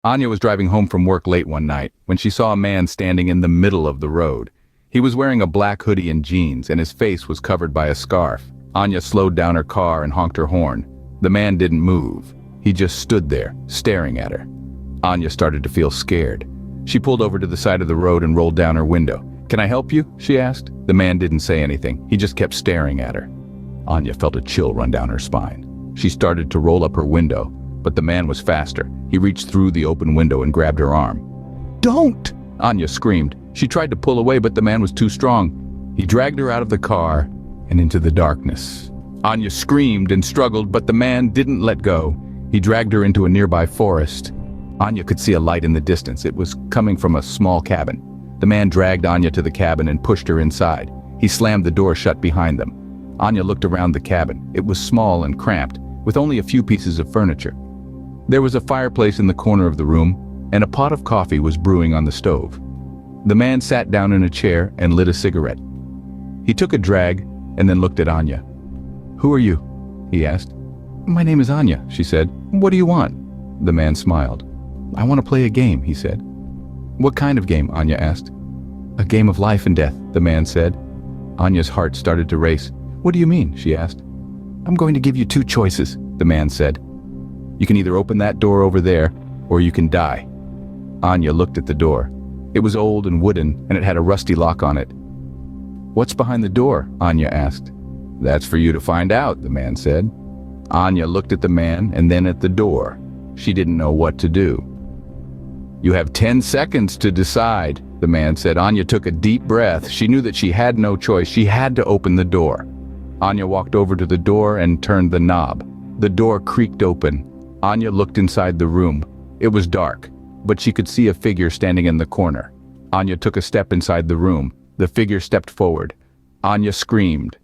Anya was driving home from work late one night when she saw a man standing in the middle of the road. He was wearing a black hoodie and jeans, and his face was covered by a scarf. Anya slowed down her car and honked her horn. The man didn't move. He just stood there, staring at her. Anya started to feel scared. She pulled over to the side of the road and rolled down her window. "Can I help you?" she asked. The man didn't say anything. He just kept staring at her. Anya felt a chill run down her spine. She started to roll up her window, but the man was faster. He reached through the open window and grabbed her arm. "Don't!" Anya screamed. She tried to pull away, but the man was too strong. He dragged her out of the car and into the darkness. Anya screamed and struggled, but the man didn't let go. He dragged her into a nearby forest. Anya could see a light in the distance. It was coming from a small cabin. The man dragged Anya to the cabin and pushed her inside. He slammed the door shut behind them. Anya looked around the cabin. It was small and cramped, with only a few pieces of furniture. There was a fireplace in the corner of the room, and a pot of coffee was brewing on the stove. The man sat down in a chair and lit a cigarette. He took a drag and then looked at Anya. "Who are you?" he asked. "My name is Anya," she said. "What do you want?" The man smiled. "I want to play a game," he said. "What kind of game?" Anya asked. "A game of life and death," the man said. Anya's heart started to race. "What do you mean?" she asked. "I'm going to give you two choices," the man said. "You can either open that door over there, or you can die." Anya looked at the door. It was old and wooden, and it had a rusty lock on it. "What's behind the door?" Anya asked. "That's for you to find out," the man said. Anya looked at the man and then at the door. She didn't know what to do. "You have 10 seconds to decide," the man said. Anya took a deep breath. She knew that she had no choice. She had to open the door. Anya walked over to the door and turned the knob. The door creaked open. Anya looked inside the room. It was dark, but she could see a figure standing in the corner. Anya took a step inside the room. The figure stepped forward. Anya screamed.